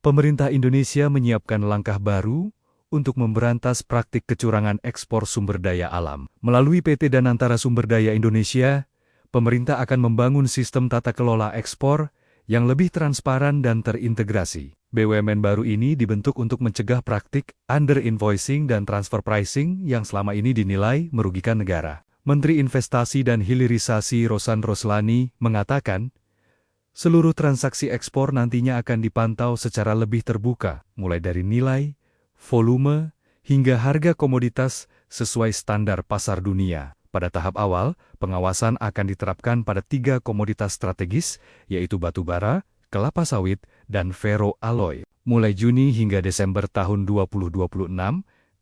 Pemerintah Indonesia menyiapkan langkah baru untuk memberantas praktik kecurangan ekspor sumber daya alam. Melalui PT Danantara Sumber Daya Indonesia, pemerintah akan membangun sistem tata kelola ekspor yang lebih transparan dan terintegrasi. BUMN baru ini dibentuk untuk mencegah praktik under-invoicing dan transfer pricing yang selama ini dinilai merugikan negara. Menteri Investasi dan Hilirisasi Rosan Roslani mengatakan, seluruh transaksi ekspor nantinya akan dipantau secara lebih terbuka, mulai dari nilai, volume, hingga harga komoditas sesuai standar pasar dunia. Pada tahap awal, pengawasan akan diterapkan pada 3 komoditas strategis, yaitu batu bara, kelapa sawit, dan ferroalloy. Mulai Juni hingga Desember tahun 2026,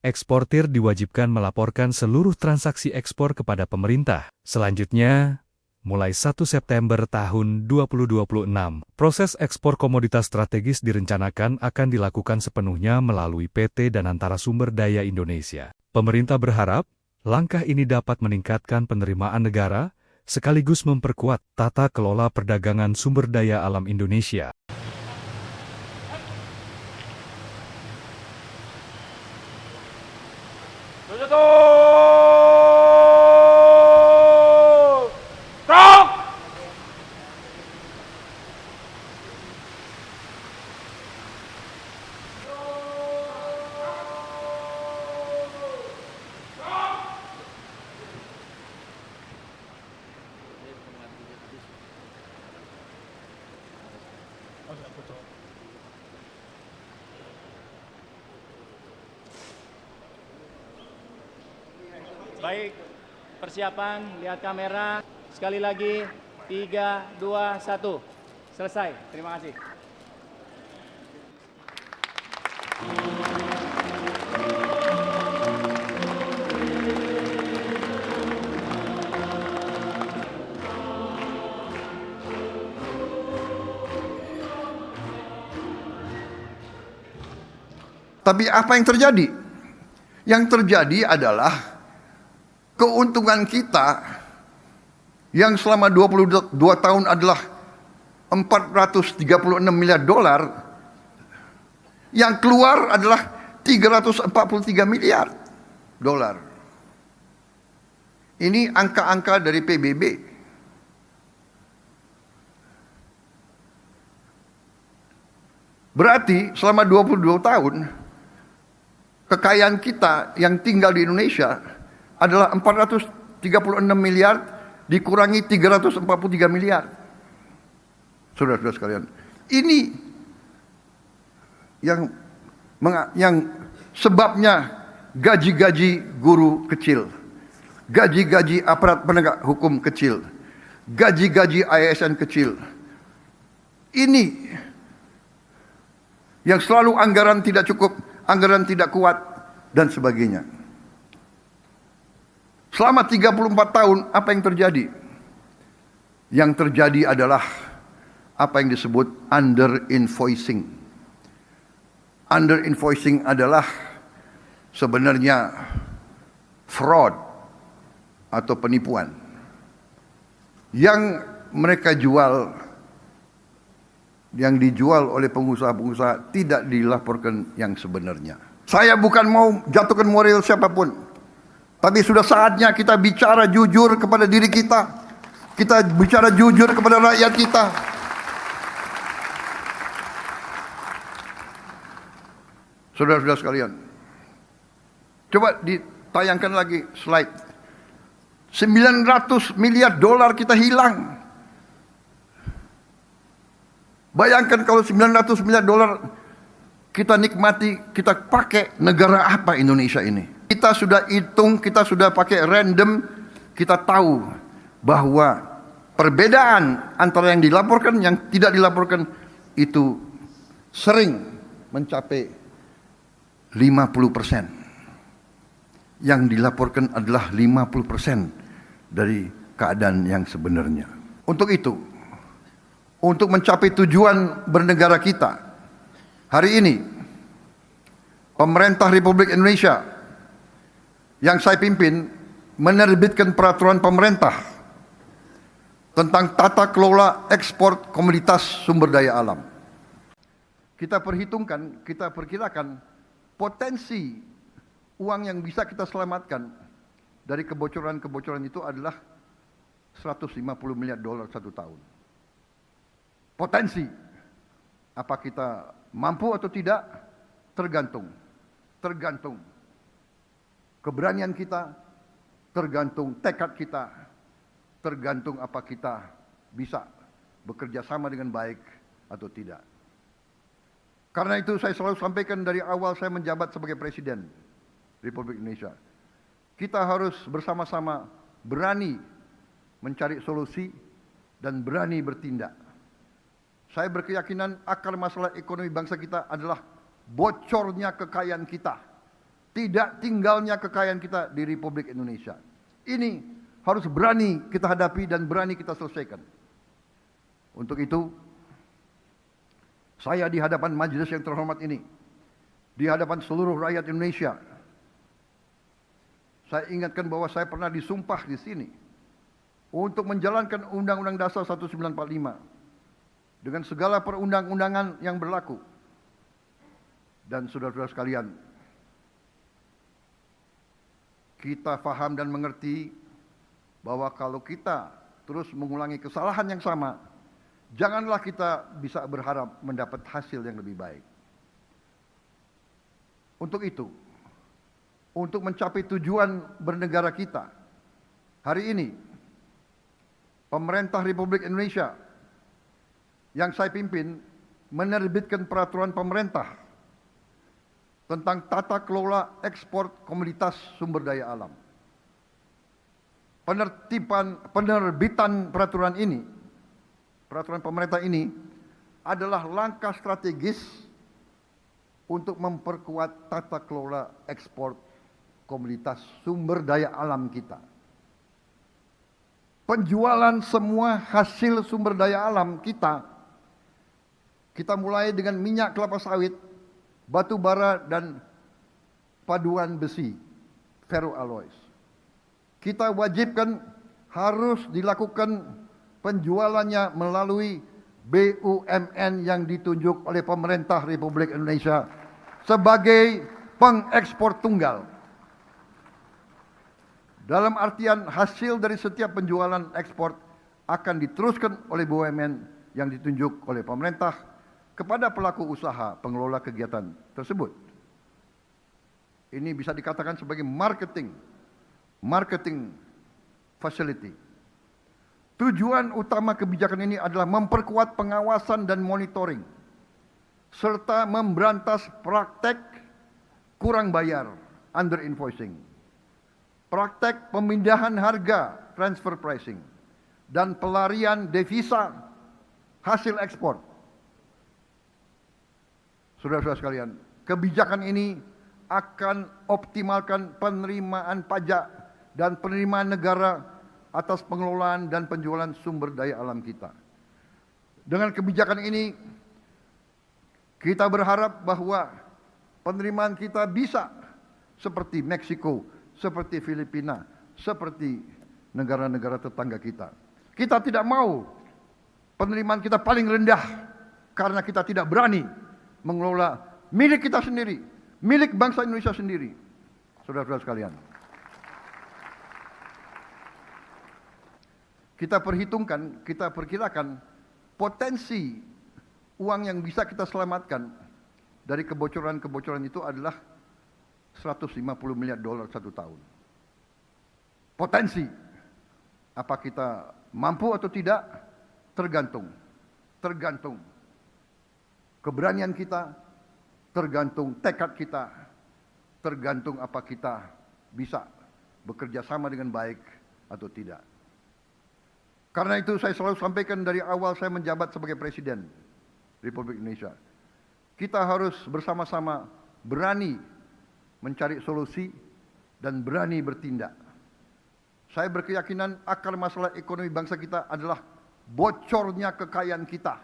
eksportir diwajibkan melaporkan seluruh transaksi ekspor kepada pemerintah. Selanjutnya, mulai 1 September tahun 2026, proses ekspor komoditas strategis direncanakan akan dilakukan sepenuhnya melalui PT Danantara Sumber Daya Indonesia. Pemerintah berharap, langkah ini dapat meningkatkan penerimaan negara, sekaligus memperkuat tata kelola perdagangan sumber daya alam Indonesia. Baik, persiapan, lihat kamera. Sekali lagi, 3, 2, 1. Selesai, terima kasih. Tapi apa yang terjadi? Yang terjadi adalah keuntungan kita yang selama 22 tahun adalah 436 miliar dolar, yang keluar adalah 343 miliar dolar. Ini angka-angka dari PBB. Berarti selama 22 tahun kekayaan kita yang tinggal di Indonesia adalah 436 miliar dikurangi 343 miliar. Saudara-saudara sekalian, ini yang sebabnya gaji-gaji guru kecil, gaji-gaji aparat penegak hukum kecil, gaji-gaji ASN kecil. Ini yang selalu anggaran tidak cukup, anggaran tidak kuat, dan sebagainya. Selama 34 tahun, apa yang terjadi? Yang terjadi adalah apa yang disebut under-invoicing. Under-invoicing adalah sebenarnya fraud atau penipuan. Yang mereka jual, yang dijual oleh pengusaha-pengusaha tidak dilaporkan yang sebenarnya. Saya bukan mau jatuhkan moral siapapun, tapi sudah saatnya kita bicara jujur kepada diri kita. Kita bicara jujur kepada rakyat kita. Saudara-saudara sekalian, coba ditayangkan lagi slide. 900 miliar dolar kita hilang. Bayangkan kalau 900 miliar dolar kita nikmati, kita pakai, negara apa Indonesia ini? Kita sudah hitung, kita sudah pakai random, kita tahu bahwa perbedaan antara yang dilaporkan, yang tidak dilaporkan itu sering mencapai 50%. Yang dilaporkan adalah 50% dari keadaan yang sebenarnya. Untuk itu, untuk mencapai tujuan bernegara kita, hari ini pemerintah Republik Indonesia yang saya pimpin menerbitkan peraturan pemerintah tentang tata kelola ekspor komoditas sumber daya alam. kita perhitungkan, kita perkirakan potensi uang yang bisa kita selamatkan dari kebocoran-kebocoran itu adalah 150 miliar dolar satu tahun. Potensi. Apa kita mampu atau tidak? Tergantung. Keberanian kita, tergantung tekad kita, tergantung apa kita bisa bekerja sama dengan baik atau tidak. Karena itu saya selalu sampaikan dari awal saya menjabat sebagai Presiden Republik Indonesia. Kita harus bersama-sama berani mencari solusi dan berani bertindak. Saya berkeyakinan akar masalah ekonomi bangsa kita adalah bocornya kekayaan kita, tidak tinggalnya kekayaan kita di Republik Indonesia. Ini harus berani kita hadapi dan berani kita selesaikan. Untuk itu, saya di hadapan majelis yang terhormat ini, di hadapan seluruh rakyat Indonesia, saya ingatkan bahwa saya pernah disumpah di sini untuk menjalankan Undang-Undang Dasar 1945 dengan segala perundang-undangan yang berlaku. Dan saudara-saudara sekalian, kita paham dan mengerti bahwa kalau kita terus mengulangi kesalahan yang sama, janganlah kita bisa berharap mendapat hasil yang lebih baik. Untuk itu, untuk mencapai tujuan bernegara kita, hari ini, pemerintah Republik Indonesia yang saya pimpin menerbitkan peraturan pemerintah tentang tata kelola ekspor komoditas sumber daya alam. Penerbitan peraturan pemerintah ini adalah langkah strategis untuk memperkuat tata kelola ekspor komoditas sumber daya alam kita. Penjualan semua hasil sumber daya alam kita mulai dengan minyak kelapa sawit, batu bara dan paduan besi, ferroalloys. Kita wajibkan harus dilakukan penjualannya melalui BUMN yang ditunjuk oleh pemerintah Republik Indonesia sebagai pengekspor tunggal. Dalam artian hasil dari setiap penjualan ekspor akan diteruskan oleh BUMN yang ditunjuk oleh pemerintah kepada pelaku usaha pengelola kegiatan tersebut. Ini bisa dikatakan sebagai marketing facility. Tujuan utama kebijakan ini adalah memperkuat pengawasan dan monitoring, serta memberantas praktek kurang bayar, under invoicing, praktek pemindahan harga, transfer pricing, dan pelarian devisa hasil ekspor. Saudara-saudara sekalian, kebijakan ini akan optimalkan penerimaan pajak dan penerimaan negara atas pengelolaan dan penjualan sumber daya alam kita. Dengan kebijakan ini, kita berharap bahwa penerimaan kita bisa seperti Meksiko, seperti Filipina, seperti negara-negara tetangga kita. Kita tidak mau penerimaan kita paling rendah karena kita tidak berani mengelola milik kita sendiri, milik bangsa Indonesia sendiri. Saudara-saudara sekalian, kita perhitungkan, kita perkirakan potensi uang yang bisa kita selamatkan dari kebocoran-kebocoran itu adalah 150 miliar dolar satu tahun. Potensi. Apa kita mampu atau tidak? Tergantung. Keberanian kita, tergantung tekad kita, tergantung apa kita bisa bekerja sama dengan baik atau tidak. Karena itu saya selalu sampaikan dari awal saya menjabat sebagai Presiden Republik Indonesia. Kita harus bersama-sama berani mencari solusi dan berani bertindak. Saya berkeyakinan akar masalah ekonomi bangsa kita adalah bocornya kekayaan kita,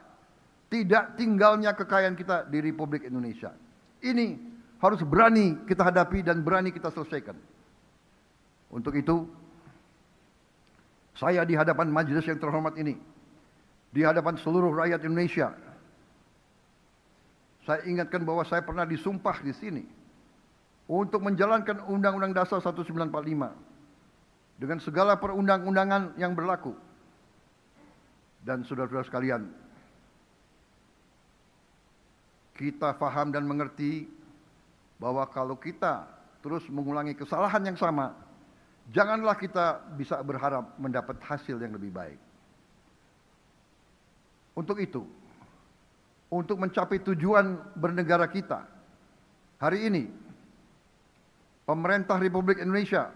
tidak tinggalnya kekayaan kita di Republik Indonesia. Ini harus berani kita hadapi dan berani kita selesaikan. Untuk itu, saya di hadapan majelis yang terhormat ini, di hadapan seluruh rakyat Indonesia, Saya ingatkan bahwa saya pernah disumpah di sini untuk menjalankan Undang-Undang Dasar 1945 dengan segala perundang-undangan yang berlaku. Dan saudara-saudara sekalian, kita paham dan mengerti bahwa kalau kita terus mengulangi kesalahan yang sama, janganlah kita bisa berharap mendapat hasil yang lebih baik. Untuk itu, untuk mencapai tujuan bernegara kita, hari ini, pemerintah Republik Indonesia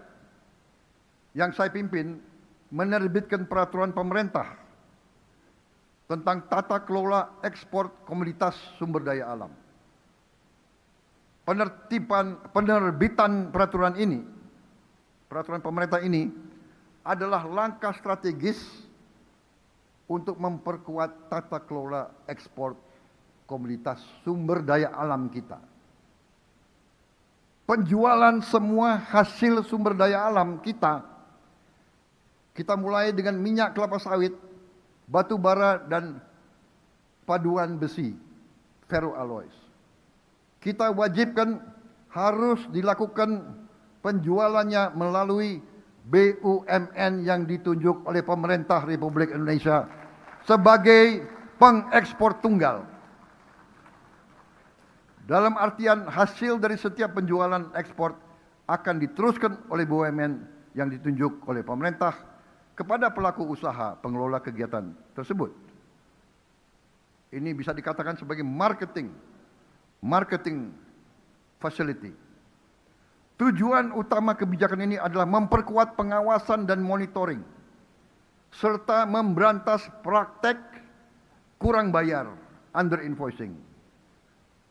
yang saya pimpin menerbitkan peraturan pemerintah tentang tata kelola ekspor komoditas sumber daya alam. Penerbitan peraturan pemerintah ini adalah langkah strategis untuk memperkuat tata kelola ekspor komoditas sumber daya alam kita. Penjualan semua hasil sumber daya alam kita mulai dengan minyak kelapa sawit, batu bara, dan paduan besi, ferroalloys. Kita wajibkan harus dilakukan penjualannya melalui BUMN yang ditunjuk oleh pemerintah Republik Indonesia sebagai pengekspor tunggal. Dalam artian hasil dari setiap penjualan ekspor akan diteruskan oleh BUMN yang ditunjuk oleh pemerintah kepada pelaku usaha pengelola kegiatan tersebut. Ini bisa dikatakan sebagai marketing facility. Tujuan utama kebijakan ini adalah memperkuat pengawasan dan monitoring, serta memberantas praktek kurang bayar, under invoicing,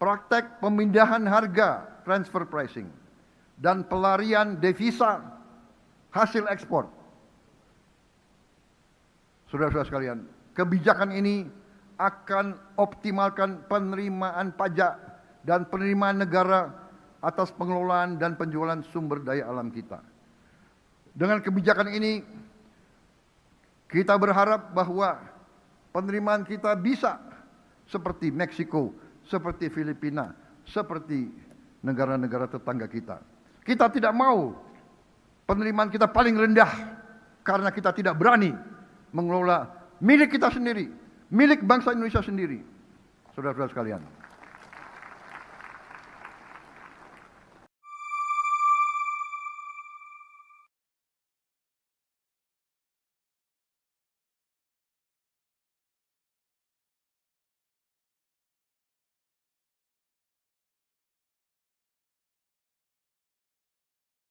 praktek pemindahan harga, transfer pricing, dan pelarian devisa hasil ekspor. Saudara-saudara sekalian, kebijakan ini akan optimalkan penerimaan pajak dan penerimaan negara atas pengelolaan dan penjualan sumber daya alam kita. Dengan kebijakan ini, kita berharap bahwa penerimaan kita bisa seperti Meksiko, seperti Filipina, seperti negara-negara tetangga kita. Kita tidak mau penerimaan kita paling rendah karena kita tidak berani mengelola milik kita sendiri, milik bangsa Indonesia sendiri. Saudara-saudara sekalian,